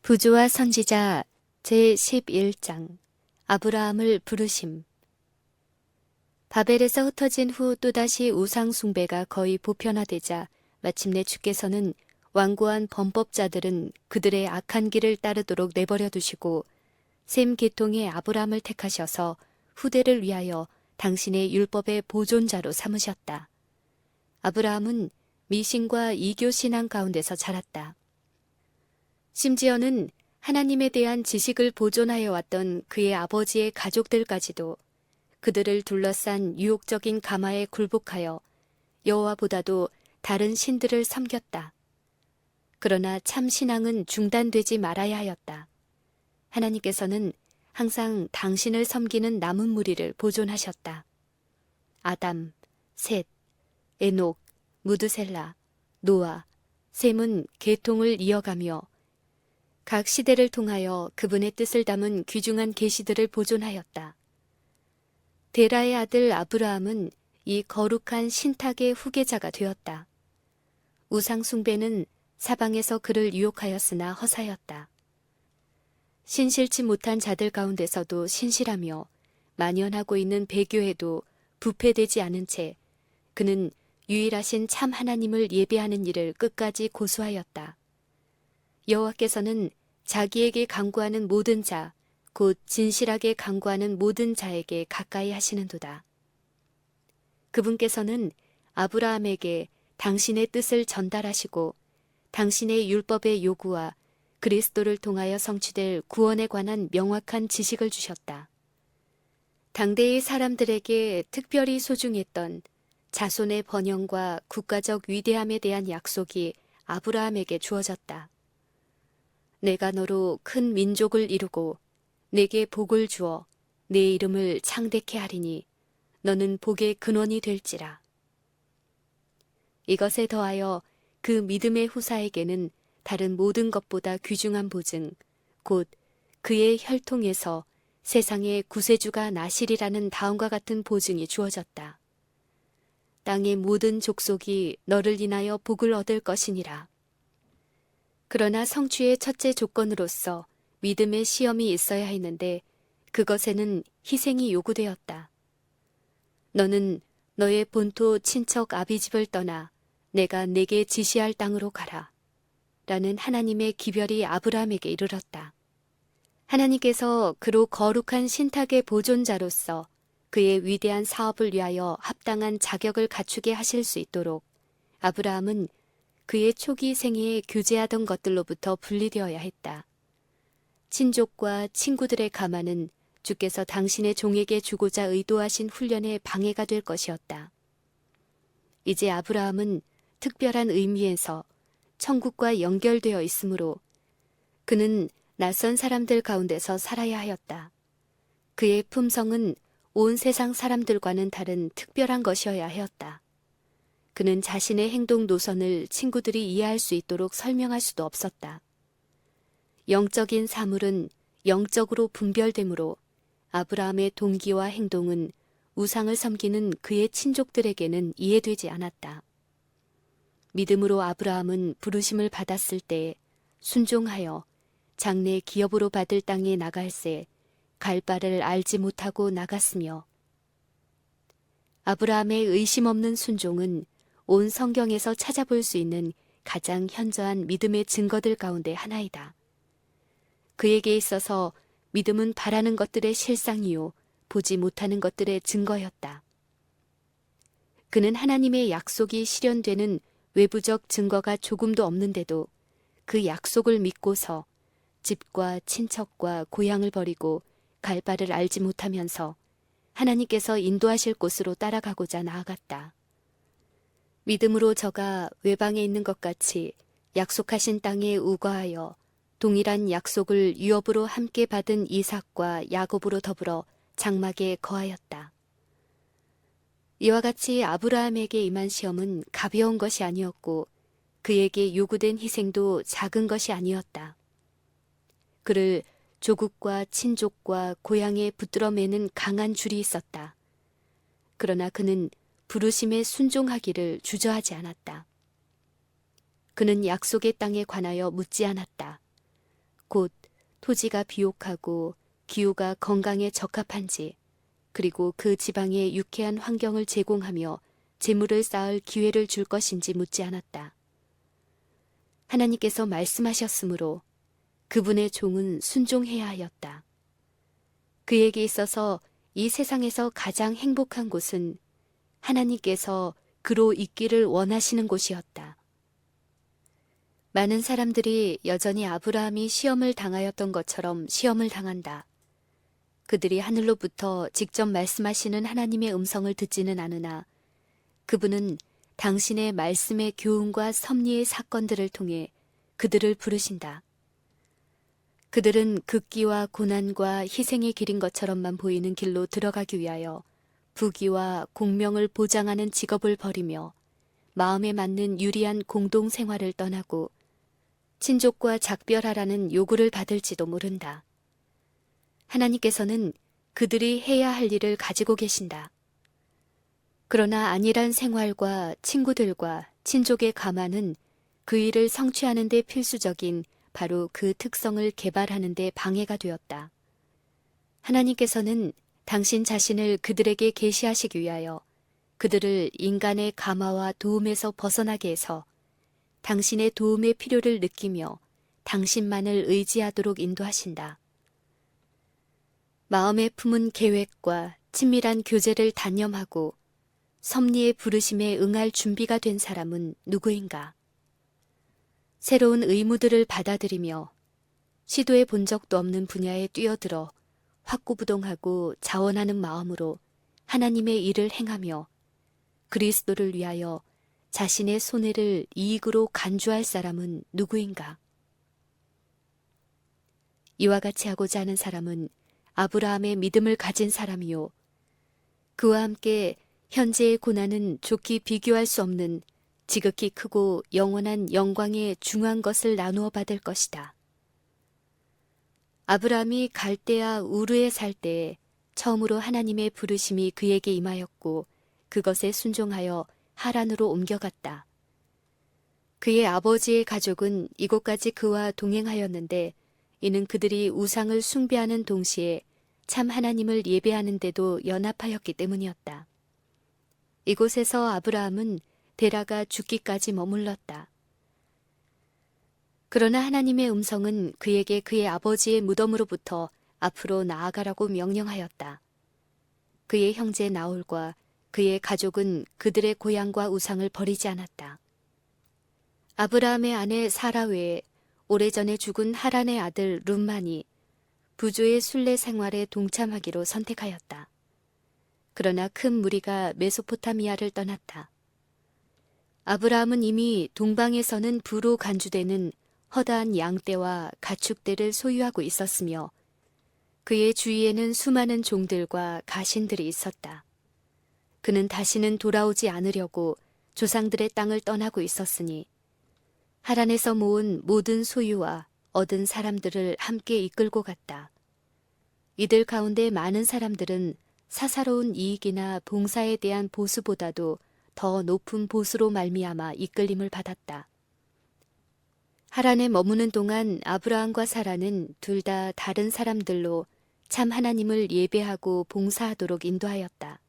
부조와 선지자 제11장 아브라함을 부르심. 바벨에서 흩어진 후 또다시 우상 숭배가 거의 보편화되자 마침내 주께서는 완고한 범법자들은 그들의 악한 길을 따르도록 내버려 두시고 셈 계통의 아브라함을 택하셔서 후대를 위하여 당신의 율법의 보존자로 삼으셨다. 아브라함은 미신과 이교 신앙 가운데서 자랐다. 심지어는 하나님에 대한 지식을 보존하여 왔던 그의 아버지의 가족들까지도 그들을 둘러싼 유혹적인 가마에 굴복하여 여호와보다도 다른 신들을 섬겼다. 그러나 참 신앙은 중단되지 말아야 하였다. 하나님께서는 항상 당신을 섬기는 남은 무리를 보존하셨다. 아담, 셋, 에녹, 무드셀라, 노아, 셈은 계통을 이어가며 각 시대를 통하여 그분의 뜻을 담은 귀중한 계시들을 보존하였다. 데라의 아들 아브라함은 이 거룩한 신탁의 후계자가 되었다. 우상 숭배는 사방에서 그를 유혹하였으나 허사였다. 신실치 못한 자들 가운데서도 신실하며 만연하고 있는 배교에도 부패되지 않은 채 그는 유일하신 참 하나님을 예배하는 일을 끝까지 고수하였다. 여호와께서는 자기에게 간구하는 모든 자, 곧 진실하게 간구하는 모든 자에게 가까이 하시는도다. 그분께서는 아브라함에게 당신의 뜻을 전달하시고 당신의 율법의 요구와 그리스도를 통하여 성취될 구원에 관한 명확한 지식을 주셨다. 당대의 사람들에게 특별히 소중했던 자손의 번영과 국가적 위대함에 대한 약속이 아브라함에게 주어졌다. 내가 너로 큰 민족을 이루고 내게 복을 주어 내 이름을 창대케 하리니 너는 복의 근원이 될지라. 이것에 더하여 그 믿음의 후사에게는 다른 모든 것보다 귀중한 보증, 곧 그의 혈통에서 세상의 구세주가 나시리라는 다음과 같은 보증이 주어졌다. 땅의 모든 족속이 너를 인하여 복을 얻을 것이니라. 그러나 성취의 첫째 조건으로서 믿음의 시험이 있어야 했는데 그것에는 희생이 요구되었다. 너는 너의 본토 친척 아비집을 떠나 내가 내게 지시할 땅으로 가라. 라는 하나님의 기별이 아브라함에게 이르렀다. 하나님께서 그로 거룩한 신탁의 보존자로서 그의 위대한 사업을 위하여 합당한 자격을 갖추게 하실 수 있도록 아브라함은 그의 초기 생애에 교제하던 것들로부터 분리되어야 했다. 친족과 친구들의 가마는 주께서 당신의 종에게 주고자 의도하신 훈련에 방해가 될 것이었다. 이제 아브라함은 특별한 의미에서 천국과 연결되어 있으므로 그는 낯선 사람들 가운데서 살아야 하였다. 그의 품성은 온 세상 사람들과는 다른 특별한 것이어야 하였다. 그는 자신의 행동 노선을 친구들이 이해할 수 있도록 설명할 수도 없었다. 영적인 사물은 영적으로 분별되므로 아브라함의 동기와 행동은 우상을 섬기는 그의 친족들에게는 이해되지 않았다. 믿음으로 아브라함은 부르심을 받았을 때 순종하여 장래 기업으로 받을 땅에 나갈새 갈 바를 알지 못하고 나갔으며 아브라함의 의심 없는 순종은 온 성경에서 찾아볼 수 있는 가장 현저한 믿음의 증거들 가운데 하나이다. 그에게 있어서 믿음은 바라는 것들의 실상이요 보지 못하는 것들의 증거였다. 그는 하나님의 약속이 실현되는 외부적 증거가 조금도 없는데도 그 약속을 믿고서 집과 친척과 고향을 버리고 갈 바를 알지 못하면서 하나님께서 인도하실 곳으로 따라가고자 나아갔다. 믿음으로 저가 외방에 있는 것 같이 약속하신 땅에 우거하여 동일한 약속을 유업으로 함께 받은 이삭과 야곱으로 더불어 장막에 거하였다. 이와 같이 아브라함에게 임한 시험은 가벼운 것이 아니었고 그에게 요구된 희생도 작은 것이 아니었다. 그를 조국과 친족과 고향에 붙들어 매는 강한 줄이 있었다. 그러나 그는 부르심에 순종하기를 주저하지 않았다. 그는 약속의 땅에 관하여 묻지 않았다. 곧 토지가 비옥하고 기후가 건강에 적합한지, 그리고 그 지방에 유쾌한 환경을 제공하며 재물을 쌓을 기회를 줄 것인지 묻지 않았다. 하나님께서 말씀하셨으므로 그분의 종은 순종해야 하였다. 그에게 있어서 이 세상에서 가장 행복한 곳은 하나님께서 그로 있기를 원하시는 곳이었다. 많은 사람들이 여전히 아브라함이 시험을 당하였던 것처럼 시험을 당한다. 그들이 하늘로부터 직접 말씀하시는 하나님의 음성을 듣지는 않으나 그분은 당신의 말씀의 교훈과 섭리의 사건들을 통해 그들을 부르신다. 그들은 극기와 고난과 희생의 길인 것처럼만 보이는 길로 들어가기 위하여 부귀와 공명을 보장하는 직업을 버리며 마음에 맞는 유리한 공동생활을 떠나고 친족과 작별하라는 요구를 받을지도 모른다. 하나님께서는 그들이 해야 할 일을 가지고 계신다. 그러나 안일한 생활과 친구들과 친족의 감화는 그 일을 성취하는 데 필수적인 바로 그 특성을 개발하는 데 방해가 되었다. 하나님께서는 당신 자신을 그들에게 계시하시기 위하여 그들을 인간의 감화와 도움에서 벗어나게 해서 당신의 도움의 필요를 느끼며 당신만을 의지하도록 인도하신다. 마음에 품은 계획과 친밀한 교제를 단념하고 섭리의 부르심에 응할 준비가 된 사람은 누구인가? 새로운 의무들을 받아들이며 시도해 본 적도 없는 분야에 뛰어들어 확고부동하고 자원하는 마음으로 하나님의 일을 행하며 그리스도를 위하여 자신의 손해를 이익으로 간주할 사람은 누구인가? 이와 같이 하고자 하는 사람은 아브라함의 믿음을 가진 사람이요. 그와 함께 현재의 고난은 좋게 비교할 수 없는 지극히 크고 영원한 영광의 중한 것을 나누어 받을 것이다. 아브라함이 갈대아 우르에 살 때에 처음으로 하나님의 부르심이 그에게 임하였고 그것에 순종하여 하란으로 옮겨갔다. 그의 아버지의 가족은 이곳까지 그와 동행하였는데 이는 그들이 우상을 숭배하는 동시에 참 하나님을 예배하는 데도 연합하였기 때문이었다. 이곳에서 아브라함은 데라가 죽기까지 머물렀다. 그러나 하나님의 음성은 그에게 그의 아버지의 무덤으로부터 앞으로 나아가라고 명령하였다. 그의 형제 나홀과 그의 가족은 그들의 고향과 우상을 버리지 않았다. 아브라함의 아내 사라 외에 오래전에 죽은 하란의 아들 룸만이 부조의 순례 생활에 동참하기로 선택하였다. 그러나 큰 무리가 메소포타미아를 떠났다. 아브라함은 이미 동방에서는 부로 간주되는 허다한 양떼와 가축대를 소유하고 있었으며 그의 주위에는 수많은 종들과 가신들이 있었다. 그는 다시는 돌아오지 않으려고 조상들의 땅을 떠나고 있었으니 하란에서 모은 모든 소유와 얻은 사람들을 함께 이끌고 갔다. 이들 가운데 많은 사람들은 사사로운 이익이나 봉사에 대한 보수보다도 더 높은 보수로 말미암아 이끌림을 받았다. 하란에 머무는 동안 아브라함과 사라는 둘 다 다른 사람들로 참 하나님을 예배하고 봉사하도록 인도하였다.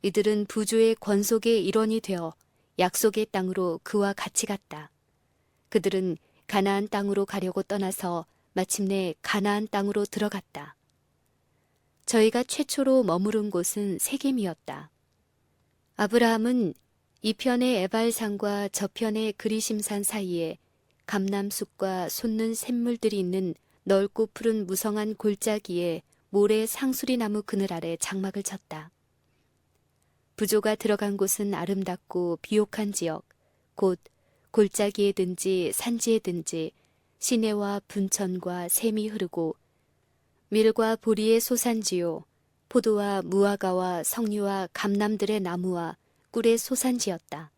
이들은 부조의 권속의 일원이 되어 약속의 땅으로 그와 같이 갔다. 그들은 가나안 땅으로 가려고 떠나서 마침내 가나안 땅으로 들어갔다. 저희가 최초로 머무른 곳은 세겜이었다. 아브라함은 이편의 에발산과 저편의 그리심산 사이에 감람숲과 솟는 샘물들이 있는 넓고 푸른 무성한 골짜기에 모래 상수리 나무 그늘 아래 장막을 쳤다. 부조가 들어간 곳은 아름답고 비옥한 지역, 곧 골짜기에든지 산지에든지 시내와 분천과 샘이 흐르고 밀과 보리의 소산지요, 포도와 무화과와 석류와 감람들의 나무와 꿀의 소산지였다.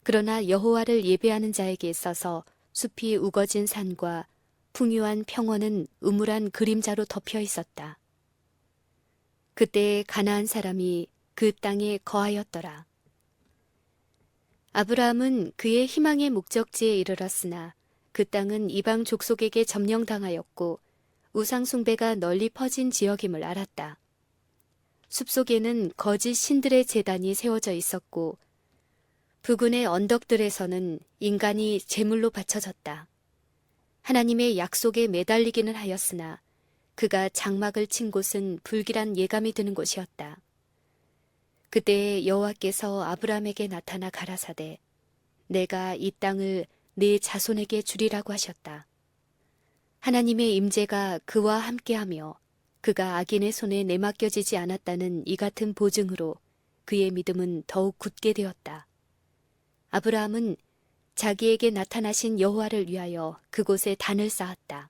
그러나 여호와를 예배하는 자에게 있어서 숲이 우거진 산과 풍요한 평원은 우물한 그림자로 덮여 있었다. 그때 가나안 사람이 그 땅에 거하였더라. 아브라함은 그의 희망의 목적지에 이르렀으나 그 땅은 이방 족속에게 점령당하였고 우상 숭배가 널리 퍼진 지역임을 알았다. 숲속에는 거짓 신들의 제단이 세워져 있었고 부근의 언덕들에서는 인간이 제물로 바쳐졌다. 하나님의 약속에 매달리기는 하였으나 그가 장막을 친 곳은 불길한 예감이 드는 곳이었다. 그때 여호와께서 아브라함에게 나타나 가라사대 내가 이 땅을 네 자손에게 주리라고 하셨다. 하나님의 임재가 그와 함께하며 그가 악인의 손에 내맡겨지지 않았다는 이 같은 보증으로 그의 믿음은 더욱 굳게 되었다. 아브라함은 자기에게 나타나신 여호와를 위하여 그곳에 단을 쌓았다.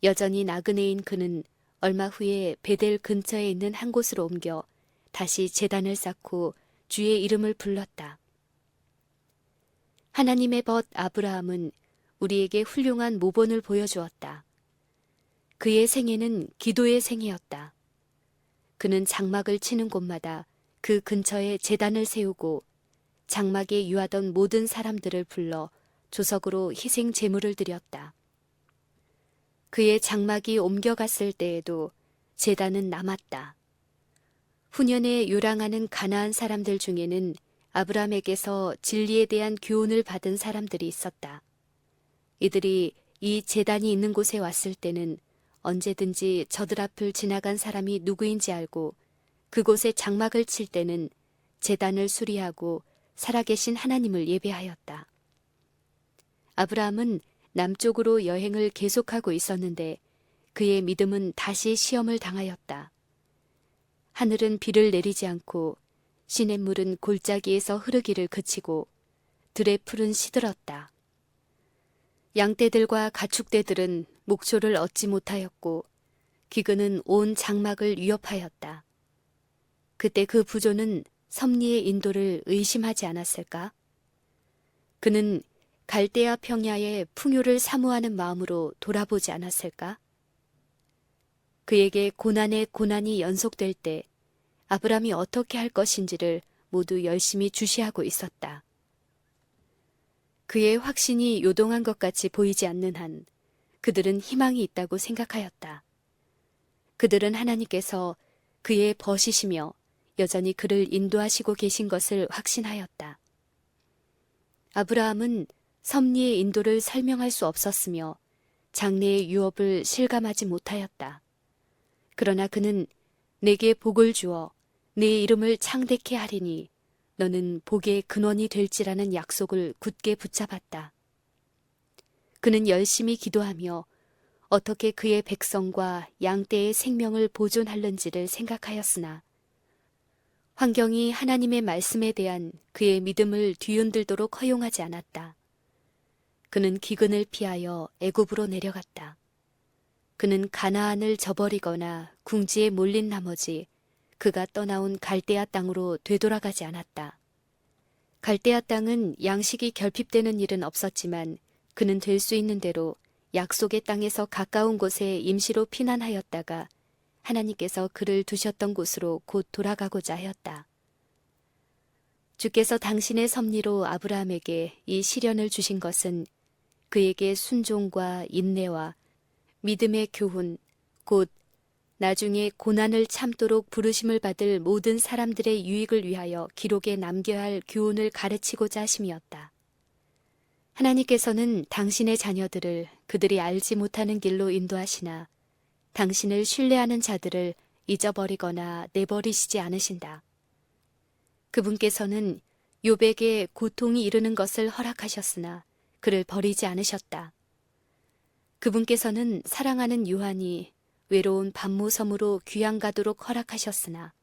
여전히 나그네인 그는 얼마 후에 베델 근처에 있는 한 곳으로 옮겨 다시 제단을 쌓고 주의 이름을 불렀다. 하나님의 벗 아브라함은 우리에게 훌륭한 모본을 보여주었다. 그의 생애는 기도의 생애였다. 그는 장막을 치는 곳마다 그 근처에 제단을 세우고 장막에 유하던 모든 사람들을 불러 조석으로 희생 제물을 드렸다. 그의 장막이 옮겨갔을 때에도 제단은 남았다. 후년에 요랑하는 가나안 사람들 중에는 아브라함에게서 진리에 대한 교훈을 받은 사람들이 있었다. 이들이 이 제단이 있는 곳에 왔을 때는 언제든지 저들 앞을 지나간 사람이 누구인지 알고 그곳에 장막을 칠 때는 제단을 수리하고 살아계신 하나님을 예배하였다. 아브라함은 남쪽으로 여행을 계속하고 있었는데 그의 믿음은 다시 시험을 당하였다. 하늘은 비를 내리지 않고 시냇물은 골짜기에서 흐르기를 그치고 들의 풀은 시들었다. 양떼들과 가축떼들은 목초를 얻지 못하였고 기근은 온 장막을 위협하였다. 그때 그 부조는 섭리의 인도를 의심하지 않았을까? 그는 갈대아 평야의 풍요를 사모하는 마음으로 돌아보지 않았을까? 그에게 고난의 고난이 연속될 때 아브라함이 어떻게 할 것인지를 모두 열심히 주시하고 있었다. 그의 확신이 요동한 것 같이 보이지 않는 한 그들은 희망이 있다고 생각하였다. 그들은 하나님께서 그의 벗이시며 여전히 그를 인도하시고 계신 것을 확신하였다. 아브라함은 섭리의 인도를 설명할 수 없었으며 장래의 유업을 실감하지 못하였다. 그러나 그는 내게 복을 주어 네 이름을 창대케 하리니 너는 복의 근원이 될지라는 약속을 굳게 붙잡았다. 그는 열심히 기도하며 어떻게 그의 백성과 양떼의 생명을 보존하는지를 생각하였으나 환경이 하나님의 말씀에 대한 그의 믿음을 뒤흔들도록 허용하지 않았다. 그는 기근을 피하여 애굽으로 내려갔다. 그는 가나안을 저버리거나 궁지에 몰린 나머지 그가 떠나온 갈대아 땅으로 되돌아가지 않았다. 갈대아 땅은 양식이 결핍되는 일은 없었지만 그는 될 수 있는 대로 약속의 땅에서 가까운 곳에 임시로 피난하였다가 하나님께서 그를 두셨던 곳으로 곧 돌아가고자 하였다. 주께서 당신의 섭리로 아브라함에게 이 시련을 주신 것은 그에게 순종과 인내와 믿음의 교훈, 곧 나중에 고난을 참도록 부르심을 받을 모든 사람들의 유익을 위하여 기록에 남겨야 할 교훈을 가르치고자 하심이었다. 하나님께서는 당신의 자녀들을 그들이 알지 못하는 길로 인도하시나 당신을 신뢰하는 자들을 잊어버리거나 내버리시지 않으신다. 그분께서는 욥에게 고통이 이르는 것을 허락하셨으나 그를 버리지 않으셨다. 그분께서는 사랑하는 요한이 외로운 밤모섬으로 귀양 가도록 허락하셨으나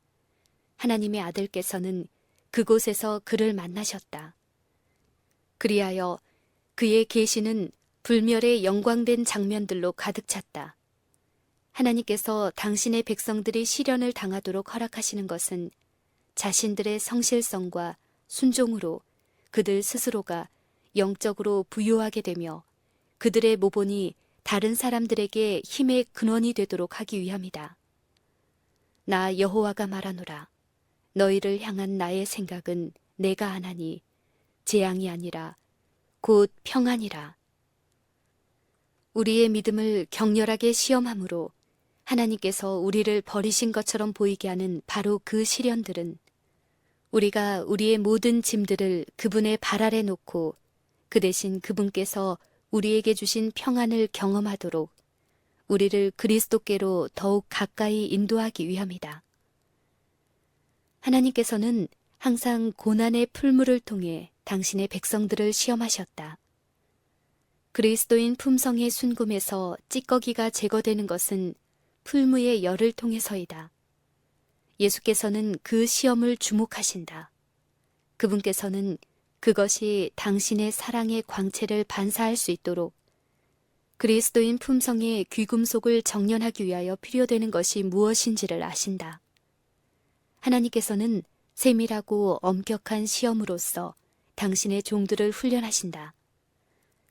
하나님의 아들께서는 그곳에서 그를 만나셨다. 그리하여 그의 계시는 불멸의 영광된 장면들로 가득 찼다. 하나님께서 당신의 백성들이 시련을 당하도록 허락하시는 것은 자신들의 성실성과 순종으로 그들 스스로가 영적으로 부유하게 되며 그들의 모본이 다른 사람들에게 힘의 근원이 되도록 하기 위함이다. 나 여호와가 말하노라. 너희를 향한 나의 생각은 내가 하나니 재앙이 아니라 곧 평안이라. 우리의 믿음을 격렬하게 시험함으로 하나님께서 우리를 버리신 것처럼 보이게 하는 바로 그 시련들은 우리가 우리의 모든 짐들을 그분의 발 아래 놓고 그 대신 그분께서 우리에게 주신 평안을 경험하도록 우리를 그리스도께로 더욱 가까이 인도하기 위함이다. 하나님께서는 항상 고난의 풀무를 통해 당신의 백성들을 시험하셨다. 그리스도인 품성의 순금에서 찌꺼기가 제거되는 것은 풀무의 열을 통해서이다. 예수께서는 그 시험을 주목하신다. 그분께서는 그것이 당신의 사랑의 광채를 반사할 수 있도록 그리스도인 품성의 귀금속을 정련하기 위하여 필요되는 것이 무엇인지를 아신다. 하나님께서는 세밀하고 엄격한 시험으로써 당신의 종들을 훈련하신다.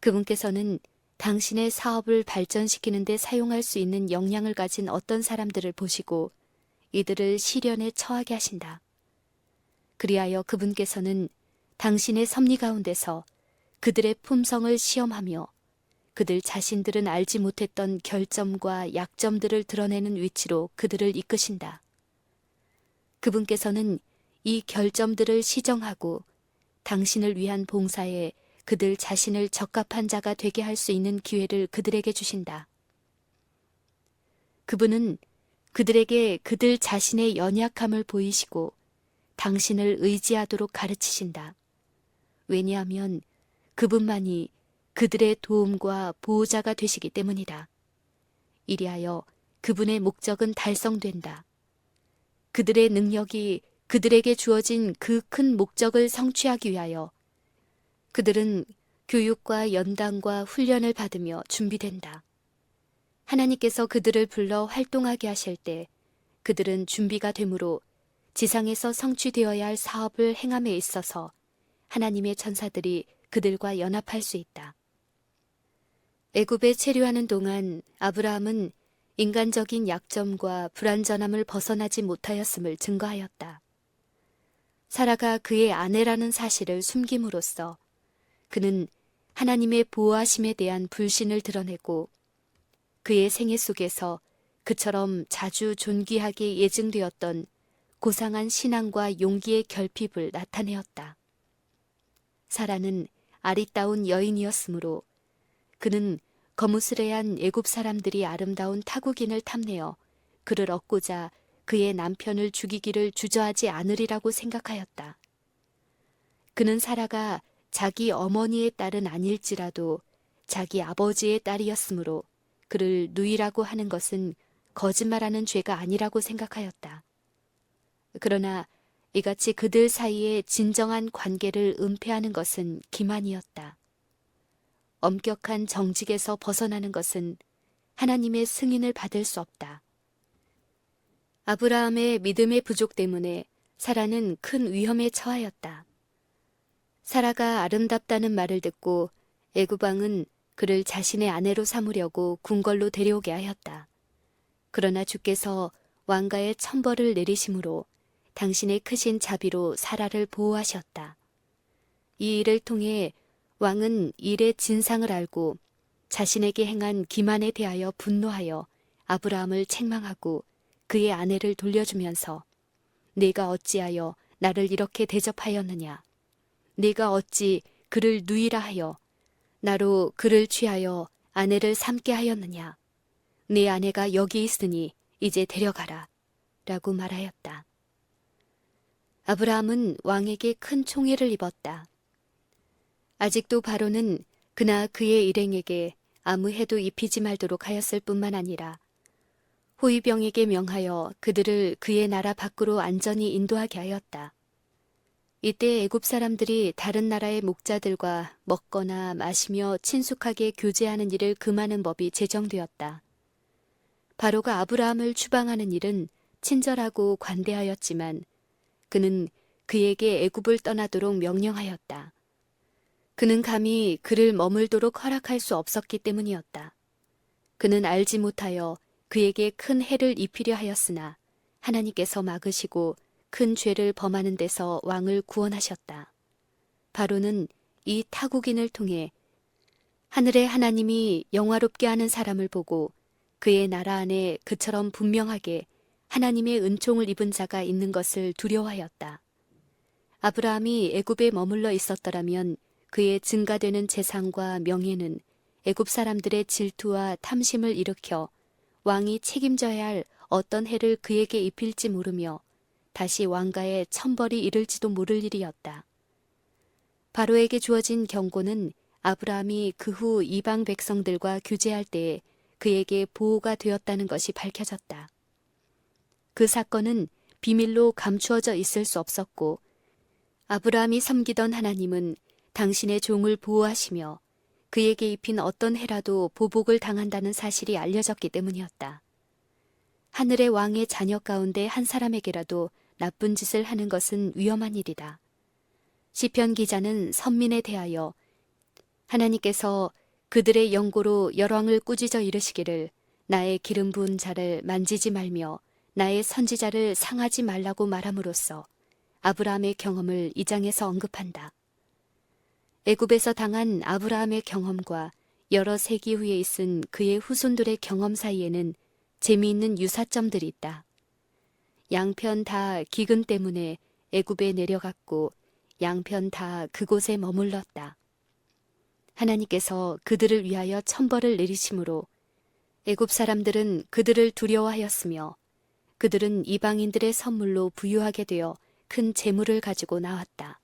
그분께서는 당신의 사업을 발전시키는 데 사용할 수 있는 역량을 가진 어떤 사람들을 보시고 이들을 시련에 처하게 하신다. 그리하여 그분께서는 당신의 섭리 가운데서 그들의 품성을 시험하며 그들 자신들은 알지 못했던 결점과 약점들을 드러내는 위치로 그들을 이끄신다. 그분께서는 이 결점들을 시정하고 당신을 위한 봉사에 그들 자신을 적합한 자가 되게 할 수 있는 기회를 그들에게 주신다. 그분은 그들에게 그들 자신의 연약함을 보이시고 당신을 의지하도록 가르치신다. 왜냐하면 그분만이 그들의 도움과 보호자가 되시기 때문이다. 이리하여 그분의 목적은 달성된다. 그들의 능력이 그들에게 주어진 그 큰 목적을 성취하기 위하여 그들은 교육과 연단과 훈련을 받으며 준비된다. 하나님께서 그들을 불러 활동하게 하실 때 그들은 준비가 되므로 지상에서 성취되어야 할 사업을 행함에 있어서 하나님의 천사들이 그들과 연합할 수 있다. 애굽에 체류하는 동안 아브라함은 인간적인 약점과 불완전함을 벗어나지 못하였음을 증거하였다. 사라가 그의 아내라는 사실을 숨김으로써 그는 하나님의 보호하심에 대한 불신을 드러내고 그의 생애 속에서 그처럼 자주 존귀하게 예증되었던 고상한 신앙과 용기의 결핍을 나타내었다. 사라는 아리따운 여인이었으므로 그는 거무스레한 애굽 사람들이 아름다운 타국인을 탐내어 그를 얻고자 그의 남편을 죽이기를 주저하지 않으리라고 생각하였다. 그는 사라가 자기 어머니의 딸은 아닐지라도 자기 아버지의 딸이었으므로 그를 누이라고 하는 것은 거짓말하는 죄가 아니라고 생각하였다. 그러나 이같이 그들 사이에 진정한 관계를 은폐하는 것은 기만이었다. 엄격한 정직에서 벗어나는 것은 하나님의 승인을 받을 수 없다. 아브라함의 믿음의 부족 때문에 사라는 큰 위험에 처하였다. 사라가 아름답다는 말을 듣고 애굽 왕은 그를 자신의 아내로 삼으려고 궁궐로 데려오게 하였다. 그러나 주께서 왕가의 천벌을 내리심으로 당신의 크신 자비로 사라를 보호하셨다. 이 일을 통해 왕은 일의 진상을 알고 자신에게 행한 기만에 대하여 분노하여 아브라함을 책망하고 그의 아내를 돌려주면서 네가 어찌하여 나를 이렇게 대접하였느냐? 네가 어찌 그를 누이라 하여 나로 그를 취하여 아내를 삼게 하였느냐? 네 아내가 여기 있으니 이제 데려가라 라고 말하였다. 아브라함은 왕에게 큰 총애를 입었다. 아직도 바로는 그나 그의 일행에게 아무 해도 입히지 말도록 하였을 뿐만 아니라 호위병에게 명하여 그들을 그의 나라 밖으로 안전히 인도하게 하였다. 이때 애굽 사람들이 다른 나라의 목자들과 먹거나 마시며 친숙하게 교제하는 일을 금하는 법이 제정되었다. 바로가 아브라함을 추방하는 일은 친절하고 관대하였지만 그는 그에게 애굽을 떠나도록 명령하였다. 그는 감히 그를 머물도록 허락할 수 없었기 때문이었다. 그는 알지 못하여 그에게 큰 해를 입히려 하였으나 하나님께서 막으시고 큰 죄를 범하는 데서 왕을 구원하셨다. 바로는 이 타국인을 통해 하늘의 하나님이 영화롭게 하는 사람을 보고 그의 나라 안에 그처럼 분명하게 하나님의 은총을 입은 자가 있는 것을 두려워하였다. 아브라함이 애굽에 머물러 있었더라면 그의 증가되는 재산과 명예는 애굽 사람들의 질투와 탐심을 일으켜 왕이 책임져야 할 어떤 해를 그에게 입힐지 모르며 다시 왕가에 천벌이 이를지도 모를 일이었다. 바로에게 주어진 경고는 아브라함이 그 후 이방 백성들과 교제할 때에 그에게 보호가 되었다는 것이 밝혀졌다. 그 사건은 비밀로 감추어져 있을 수 없었고 아브라함이 섬기던 하나님은 당신의 종을 보호하시며 그에게 입힌 어떤 해라도 보복을 당한다는 사실이 알려졌기 때문이었다. 하늘의 왕의 자녀 가운데 한 사람에게라도 나쁜 짓을 하는 것은 위험한 일이다. 시편 기자는 선민에 대하여 하나님께서 그들의 영고로 열왕을 꾸짖어 이르시기를 나의 기름 부은 자를 만지지 말며 나의 선지자를 상하지 말라고 말함으로써 아브라함의 경험을 이 장에서 언급한다. 애굽에서 당한 아브라함의 경험과 여러 세기 후에 있은 그의 후손들의 경험 사이에는 재미있는 유사점들이 있다. 양편 다 기근 때문에 애굽에 내려갔고 양편 다 그곳에 머물렀다. 하나님께서 그들을 위하여 천벌을 내리심으로 애굽 사람들은 그들을 두려워하였으며 그들은 이방인들의 선물로 부유하게 되어 큰 재물을 가지고 나왔다.